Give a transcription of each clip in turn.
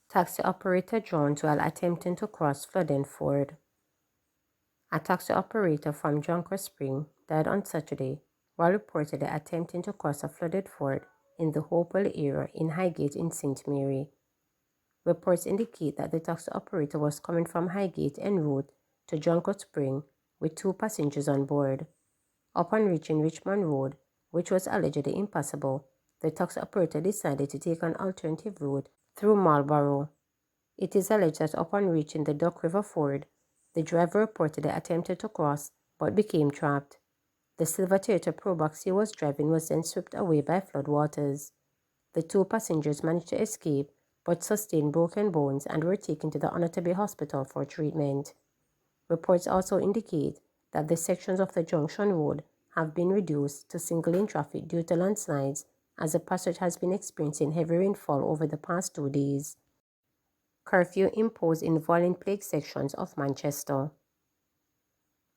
Taxi operator drowned while attempting to cross flooding ford. A taxi operator from Jonker Spring died on Saturday while reportedly attempting to cross a flooded ford in the Hopewell area in Highgate in St. Mary. Reports indicate that the taxi operator was coming from Highgate en route to Jonker Spring with 2 passengers on board. Upon reaching Richmond Road, which was allegedly impassable, the taxi operator decided to take an alternative route through Marlborough. It is alleged that upon reaching the Duck River Ford, the driver reportedly attempted to cross but became trapped. The silver Toyota Probox he was driving was then swept away by floodwaters. The 2 passengers managed to escape but sustained broken bones and were taken to the Onotabe Hospital for treatment. Reports also indicate that the sections of the Junction Road have been reduced to single-lane traffic due to landslides, as the passage has been experiencing heavy rainfall over the past 2 days. Curfew imposed in violent-plagued sections of Manchester.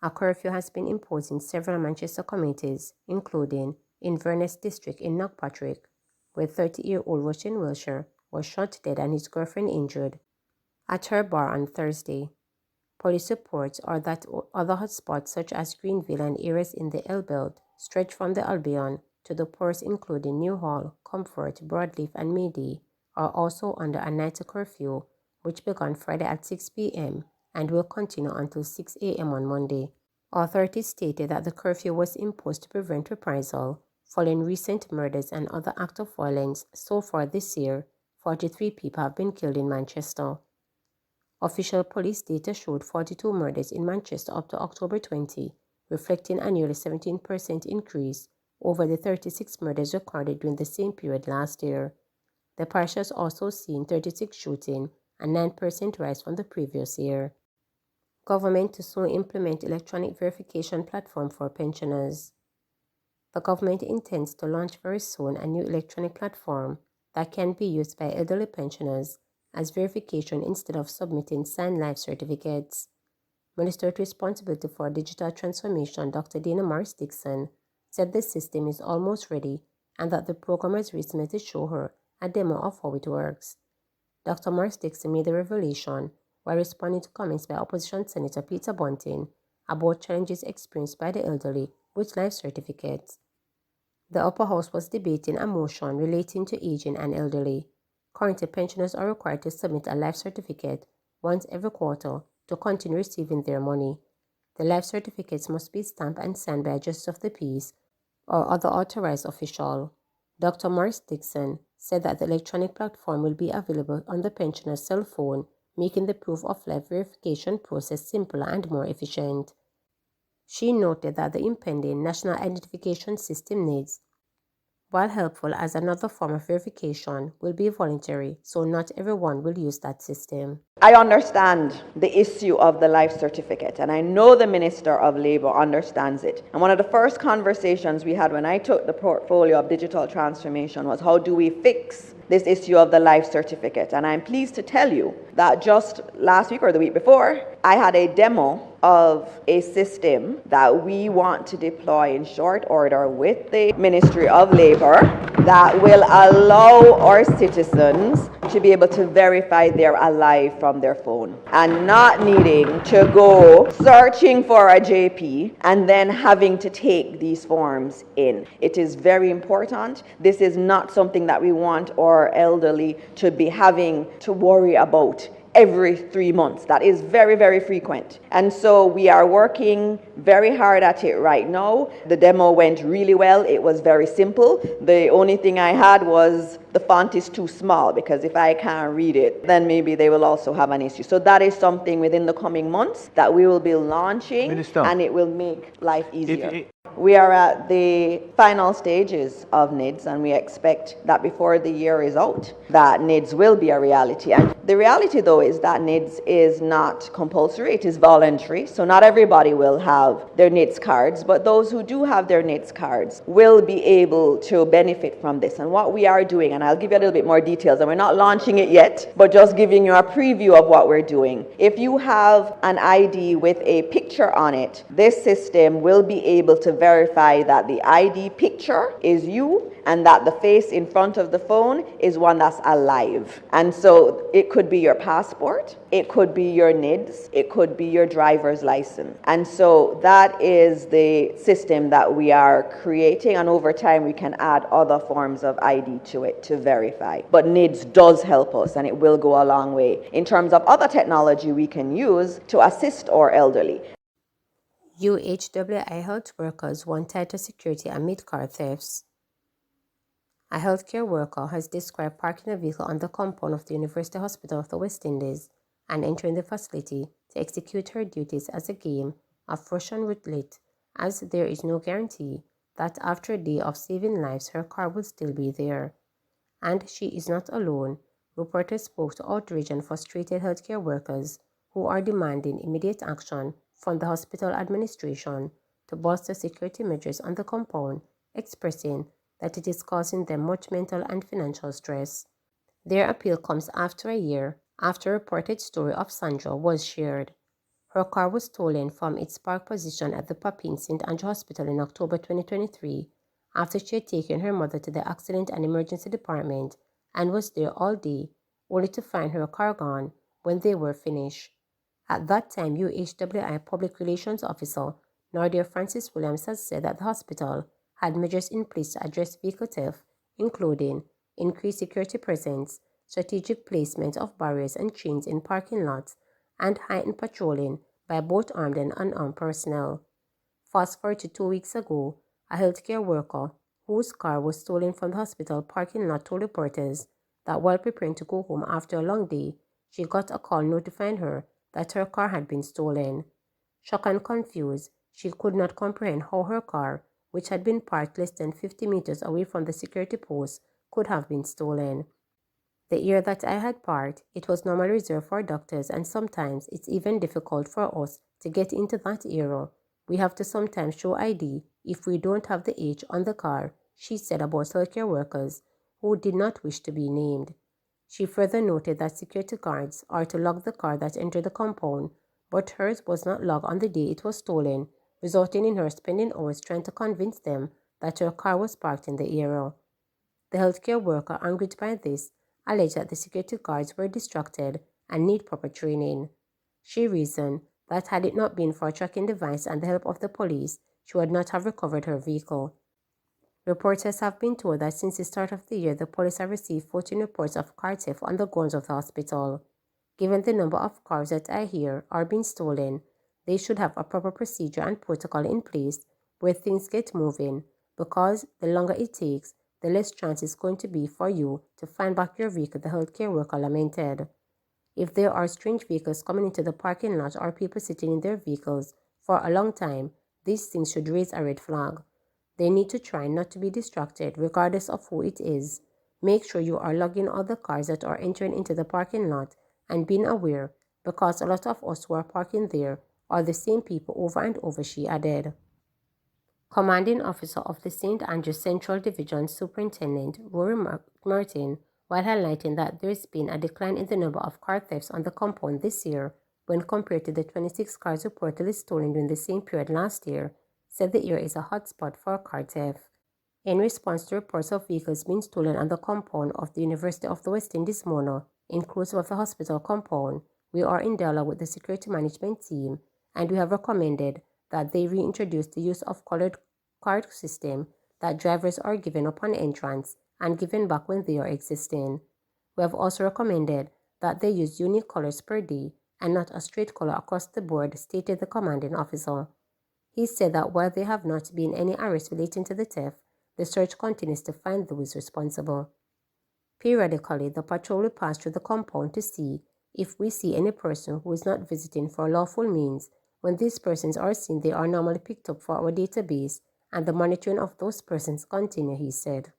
A curfew has been imposed in several Manchester communities, including Inverness District in Knockpatrick, where 30-year-old Russian Wilshire was shot dead and his girlfriend injured at her bar on Thursday. Police reports are that other hotspots such as Greenville and areas in the L-Belt stretch from the Albion to the ports including Newhall, Comfort, Broadleaf and Mayday are also under a night curfew, which began Friday at 6 p.m. and will continue until 6 a.m. on Monday. Authorities stated that the curfew was imposed to prevent reprisal following recent murders and other acts of violence. So far this year, 43 people have been killed in Manchester. Official police data showed 42 murders in Manchester up to October 20, reflecting a nearly 17% increase over the 36 murders recorded during the same period last year. The parish has also seen 36 shootings, a 9% rise from the previous year. Government to soon implement electronic verification platform for pensioners. The government intends to launch very soon a new electronic platform that can be used by elderly pensioners as verification instead of submitting signed life certificates. Minister with responsibility for digital transformation, Dr. Dana Morris-Dixon, said the system is almost ready and that the programmers recently showed her a demo of how it works. Dr. Morris-Dixon made the revelation while responding to comments by Opposition Senator Peter Bunting about challenges experienced by the elderly with life certificates. The upper house was debating a motion relating to aging and elderly. Currently, pensioners are required to submit a life certificate once every quarter to continue receiving their money. The life certificates must be stamped and signed by a justice of the peace or other authorized official. Dr. Morris-Dixon said that the electronic platform will be available on the pensioner's cell phone, making the proof of life verification process simpler and more efficient. She noted that the impending National Identification System NIDS, while helpful as another form of verification, will be voluntary, so not everyone will use that system. I understand the issue of the life certificate, and I know the Minister of Labour understands it. And one of the first conversations we had when I took the portfolio of digital transformation was, how do we fix this issue of the life certificate? And I'm pleased to tell you that just last week or the week before, I had a demo of a system that we want to deploy in short order with the Ministry of Labour that will allow our citizens to be able to verify they're alive from their phone and not needing to go searching for a JP and then having to take these forms in. It is very important. This is not something that we want our elderly to be having to worry about every 3 months. That is very, very frequent. And so we are working very hard at it right now. The demo went really well. It was very simple. The only thing I had was the font is too small, because if I can't read it, then maybe they will also have an issue. So that is something within the coming months that we will be launching, Minister, and it will make life easier. We are at the final stages of NIDS, and we expect that before the year is out, that NIDS will be a reality. And the reality, though, is that NIDS is not compulsory. It is voluntary. So not everybody will have their NIDS cards, but those who do have their NIDS cards will be able to benefit from this. And what we are doing, and I'll give you a little bit more details, and we're not launching it yet, but just giving you a preview of what we're doing. If you have an ID with a picture on it, this system will be able to verify that the ID picture is you and that the face in front of the phone is one that's alive. And so it could be your passport, it could be your NIDS, it could be your driver's license. And so that is the system that we are creating, and over time we can add other forms of ID to it to verify. But NIDS does help us, and it will go a long way in terms of other technology we can use to assist our elderly. UHWI health workers want tighter security amid car thefts. A healthcare worker has described parking a vehicle on the compound of the University Hospital of the West Indies and entering the facility to execute her duties as a game of Russian roulette, as there is no guarantee that after a day of saving lives her car will still be there. And she is not alone. Reporters spoke to outraged and frustrated healthcare workers who are demanding immediate action from the hospital administration to bolster security measures on the compound, expressing that it is causing them much mental and financial stress. Their appeal comes after a year after a reported story of Sandra was shared. Her car was stolen from its parked position at the Papine St. Andrew Hospital in October 2023 after she had taken her mother to the accident and emergency department and was there all day, only to find her car gone when they were finished. At that time, UHWI Public Relations Officer Nadia Francis Williams has said that the hospital had measures in place to address vehicle theft, including increased security presence, strategic placement of barriers and chains in parking lots, and heightened patrolling by both armed and unarmed personnel. Fast forward to 2 weeks ago, a healthcare worker whose car was stolen from the hospital parking lot told reporters that while preparing to go home after a long day, she got a call notifying her that her car had been stolen. Shocked and confused, she could not comprehend how her car, which had been parked less than 50 meters away from the security post, could have been stolen. The area that I had parked, it was normally reserved for doctors, and sometimes it's even difficult for us to get into that area. We have to sometimes show ID if we don't have the age on the car, she said about healthcare workers who did not wish to be named. She further noted that security guards are to log the car that entered the compound, but hers was not logged on the day it was stolen, resulting in her spending hours trying to convince them that her car was parked in the area. The healthcare worker, angered by this, alleged that the security guards were distracted and need proper training. She reasoned that had it not been for a tracking device and the help of the police, she would not have recovered her vehicle. Reporters have been told that since the start of the year, the police have received 14 reports of car theft on the grounds of the hospital. Given the number of cars that I hear are being stolen, they should have a proper procedure and protocol in place where things get moving, because the longer it takes, the less chance it's going to be for you to find back your vehicle, the healthcare worker lamented. If there are strange vehicles coming into the parking lot or people sitting in their vehicles for a long time, these things should raise a red flag. They need to try not to be distracted regardless of who it is. Make sure you are logging all the cars that are entering into the parking lot and being aware, because a lot of us who are parking there are the same people over and over, she added. Commanding Officer of the St. Andrews Central Division Superintendent Rory Martin, while highlighting that there has been a decline in the number of car thefts on the compound this year when compared to the 26 cars reportedly stolen during the same period last year, said the area is a hotspot for car theft. In response to reports of vehicles being stolen on the compound of the University of the West Indies Mona, inclusive of the hospital compound, we are in dialogue with the security management team, and we have recommended that they reintroduce the use of colored card system that drivers are given upon entrance and given back when they are existing. We have also recommended that they use unique colors per day and not a straight color across the board, stated the commanding officer. He said that while there have not been any arrests relating to the theft, the search continues to find those responsible. Periodically, the patrol will pass through the compound to see if we see any person who is not visiting for lawful means. When these persons are seen, they are normally picked up for our database, and the monitoring of those persons continue, he said.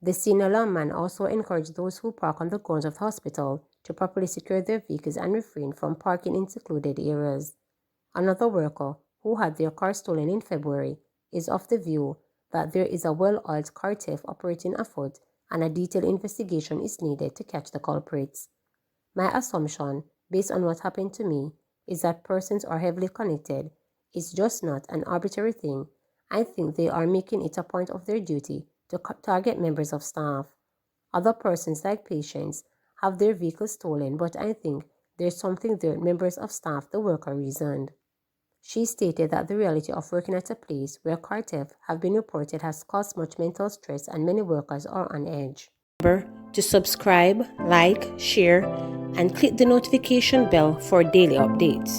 The senior lawman also encouraged those who park on the grounds of the hospital to properly secure their vehicles and refrain from parking in secluded areas. Another worker, who had their car stolen in February, is of the view that there is a well-oiled car theft operating afoot and a detailed investigation is needed to catch the culprits. My assumption, based on what happened to me, is that persons are heavily connected. It's just not an arbitrary thing. I think they are making it a point of their duty to target members of staff. Other persons, like patients, have their vehicles stolen, but I think there's something there members of staff the worker reasoned. She stated that the reality of working at a place where car theft have been reported has caused much mental stress and many workers are on edge. Remember to subscribe, like, share, and click the notification bell for daily updates.